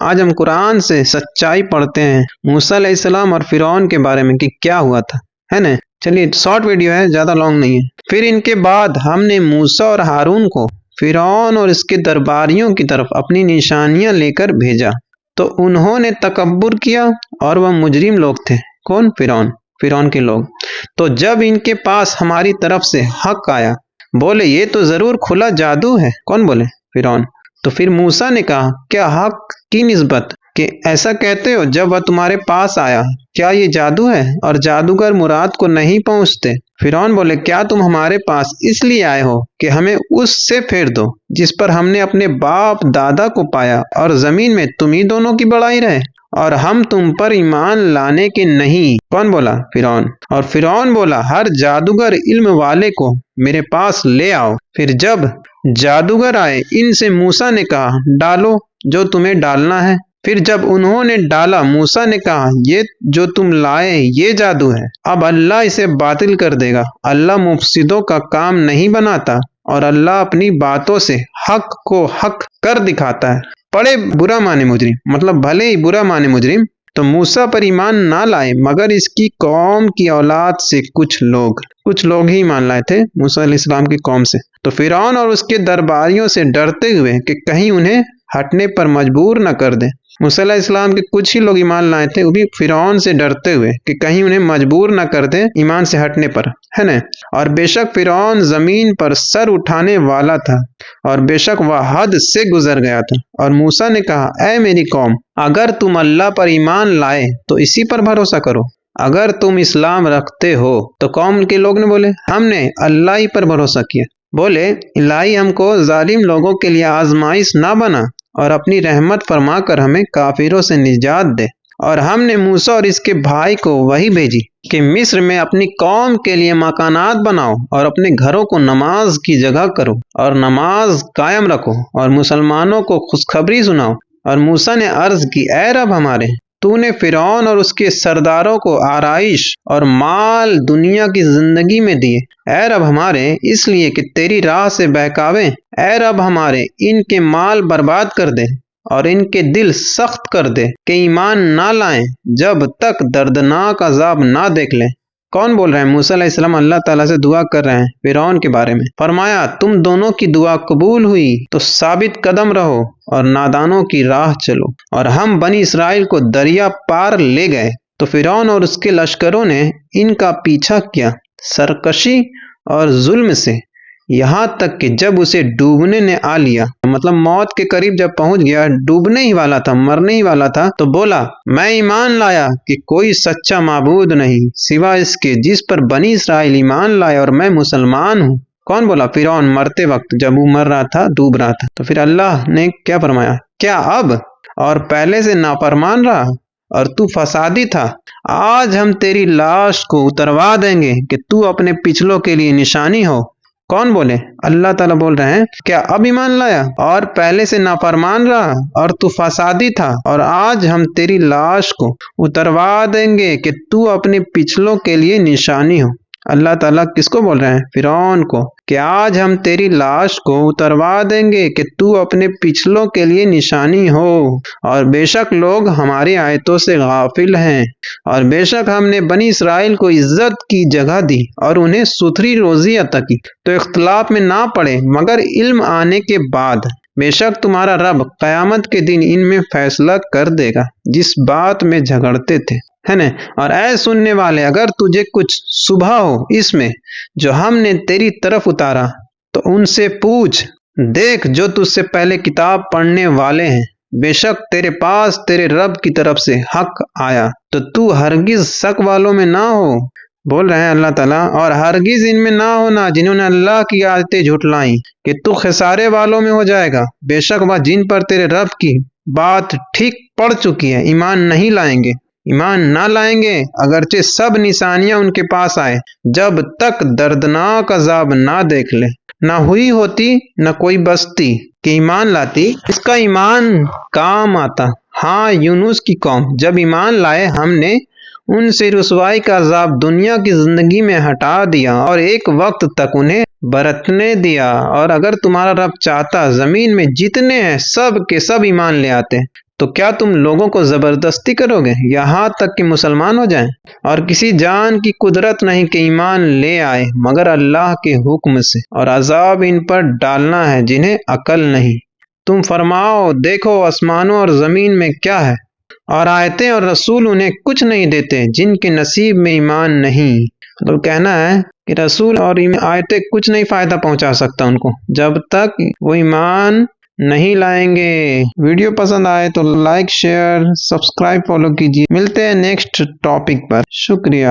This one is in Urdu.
آج ہم قرآن سے سچائی پڑھتے ہیں موسیٰ علیہ السلام اور فرعون کے بارے میں کہ کیا ہوا تھا، ہے نا؟ چلیے شارٹ ویڈیو ہے، زیادہ لانگ نہیں ہے۔ پھر ان کے بعد ہم نے موسیٰ اور ہارون کو فرعون اور اس کے درباریوں کی طرف اپنی نشانیاں لے کر بھیجا، تو انہوں نے تکبر کیا اور وہ مجرم لوگ تھے۔ کون؟ فرعون کے لوگ۔ تو جب ان کے پاس ہماری طرف سے حق آیا، بولے یہ تو ضرور کھلا جادو ہے۔ کون بولے؟ فرعون۔ تو پھر موسیٰ نے کہا کیا حق کی نسبت کہ ایسا کہتے ہو جب وہ تمہارے پاس آیا، کیا یہ جادو ہے اور جادوگر مراد کو نہیں پہنچتے؟ فرعون بولے کیا تم ہمارے پاس اس لیے آئے ہو کہ ہمیں اس سے پھیر دو جس پر ہم نے اپنے باپ دادا کو پایا، اور زمین میں تم ہی دونوں کی بڑائی رہے، اور ہم تم پر ایمان لانے کے نہیں؟ کون بولا؟ فرعون۔ اور فرعون بولا ہر جادوگر علم والے کو میرے پاس لے آؤ۔ پھر جب جادوگر آئے، ان سے موسیٰ نے کہا ڈالو جو تمہیں ڈالنا ہے۔ پھر جب انہوں نے ڈالا، موسیٰ نے کہا یہ جو تم لائے یہ جادو ہے، اب اللہ اسے باطل کر دے گا۔ اللہ مفسدوں کا کام نہیں بناتا، اور اللہ اپنی باتوں سے حق کو حق کر دکھاتا ہے۔ بڑے برا مانے مجرم، مطلب بھلے ہی برا مانے مجرم۔ تو موسیٰ پر ایمان نہ لائے مگر اس کی قوم کی اولاد سے کچھ لوگ ہی ایمان لائے تھے موسیٰ علیہ السلام کی قوم سے۔ تو فرعون اور اس کے درباریوں سے ڈرتے ہوئے کہ کہیں انہیں ہٹنے پر مجبور نہ کر دیں۔ موسیٰ علیہ السلام کے کچھ ہی لوگ ایمان لائے تھے، وہ بھی فرعون سے ڈرتے ہوئے کہ کہیں انہیں مجبور نہ کر دیں ایمان سے ہٹنے پر، ہے نا؟ اور بے شک فرعون زمین پر سر اٹھانے والا تھا، اور بے شک وہ حد سے گزر گیا تھا۔ اور موسیٰ نے کہا اے میری قوم، اگر تم اللہ پر ایمان لائے تو اسی پر بھروسہ کرو۔ اگر تم اسلام رکھتے ہو تو قوم کے لوگ نے بولے ہم نے اللہ ہی پر بھروسہ کیا۔ بولے الہی ہم کو ظالم لوگوں کے لیے آزمائش نہ بنا، اور اپنی رحمت فرما کر ہمیں کافروں سے نجات دے۔ اور ہم نے موسیٰ اور اس کے بھائی کو وحی بھیجی کہ مصر میں اپنی قوم کے لیے مکانات بناؤ، اور اپنے گھروں کو نماز کی جگہ کرو، اور نماز قائم رکھو، اور مسلمانوں کو خوشخبری سناؤ۔ اور موسیٰ نے عرض کی اے رب ہمارے، تو نے فرعون اور اس کے سرداروں کو آرائش اور مال دنیا کی زندگی میں دیے، اے رب ہمارے، اس لیے کہ تیری راہ سے بہکاویں۔ اے رب ہمارے، ان کے مال برباد کر دے، اور ان کے دل سخت کر دے کہ ایمان نہ لائیں جب تک دردناک عذاب نہ دیکھ لیں۔ کون بول رہے ہیں؟ موسیٰ علیہ السلام اللہ تعالیٰ سے دعا کر رہے ہیں فرعون کے بارے میں۔ فرمایا تم دونوں کی دعا قبول ہوئی تو ثابت قدم رہو اور نادانوں کی راہ چلو۔ اور ہم بنی اسرائیل کو دریا پار لے گئے، تو فرعون اور اس کے لشکروں نے ان کا پیچھا کیا سرکشی اور ظلم سے، یہاں تک کہ جب اسے ڈوبنے نے آ لیا، مطلب موت کے قریب جب پہنچ گیا، ڈوبنے ہی والا تھا، مرنے ہی والا تھا، تو بولا میں ایمان لایا کہ کوئی سچا معبود نہیں سوا اس کے جس پر بنی اسرائیل ایمان لائے، اور میں مسلمان ہوں۔ کون بولا؟ فرعون، مرتے وقت جب وہ مر رہا تھا، ڈوب رہا تھا۔ تو پھر اللہ نے کیا فرمایا؟ کیا اب اور پہلے سے نافرمان رہا اور تو فسادی تھا؟ آج ہم تیری لاش کو اتروا دیں گے کہ تو اپنے پچھلوں کے لیے نشانی ہو۔ کون بولے؟ اللہ تعالیٰ بول رہے ہیں کیا اب ایمان لایا اور پہلے سے نافرمان رہا اور تو فسادی تھا، اور آج ہم تیری لاش کو اتروا دیں گے کہ تو اپنے پچھلوں کے لیے نشانی ہو۔ اللہ تعالیٰ کس کو بول رہے ہیں؟ فرعون کو، کہ آج ہم تیری لاش کو اتروا دیں گے کہ تو اپنے پچھلوں کے لیے نشانی ہو، اور بے شک لوگ ہماری آیتوں سے غافل ہیں۔ اور بے شک ہم نے بنی اسرائیل کو عزت کی جگہ دی اور انہیں ستھری روزی عطا کی، تو اختلاف میں نہ پڑے مگر علم آنے کے بعد۔ بے شک تمہارا رب قیامت کے دن ان میں فیصلہ کر دے گا جس بات میں جھگڑتے تھے، ہے نا؟ اور اے سننے والے، اگر تجھے کچھ شبہ ہو اس میں جو ہم نے تیری طرف اتارا، تو ان سے پوچھ، دیکھ جو تجھ سے پہلے کتاب پڑھنے والے ہیں، بے شک تیرے پاس تیرے رب کی طرف سے حق آیا، تو ہرگز شک والوں میں نہ ہو۔ بول رہے ہیں اللہ تعالیٰ، اور ہرگز ان میں نہ ہونا جنہوں نے اللہ کی آیتیں جھٹلائیں کہ تو خسارے والوں میں ہو جائے گا۔ بے شک وہ جن پر تیرے رب کی بات ٹھیک پڑ چکی ہے ایمان نہیں لائیں گے، ایمان نہ لائیں گے اگرچہ سب نشانیاں ان کے پاس آئے، جب تک دردناک عذاب نہ دیکھ لے۔ نہ ہوئی ہوتی نہ کوئی بستی کہ ایمان لاتی، اس کا ایمان کام آتا۔ ہاں یونس کی قوم جب ایمان لائے، ہم نے ان سے رسوائی کا عذاب دنیا کی زندگی میں ہٹا دیا اور ایک وقت تک انہیں برتنے دیا۔ اور اگر تمہارا رب چاہتا زمین میں جتنے ہیں سب کے سب ایمان لے آتے، تو کیا تم لوگوں کو زبردستی کرو گے یہاں تک کہ مسلمان ہو جائیں؟ اور کسی جان کی قدرت نہیں کہ ایمان لے آئے مگر اللہ کے حکم سے، اور عذاب ان پر ڈالنا ہے جنہیں عقل نہیں۔ تم فرماؤ دیکھو آسمانوں اور زمین میں کیا ہے، اور آیتیں اور رسول انہیں کچھ نہیں دیتے جن کے نصیب میں ایمان نہیں۔ مطلب کہنا ہے کہ رسول اور آیتیں کچھ نہیں فائدہ پہنچا سکتا ان کو جب تک وہ ایمان نہیں لائیں گے۔ ویڈیو پسند آئے تو لائک، شیئر، سبسکرائب، فالو کیجیے۔ ملتے ہیں نیکسٹ ٹاپک پر۔ شکریہ۔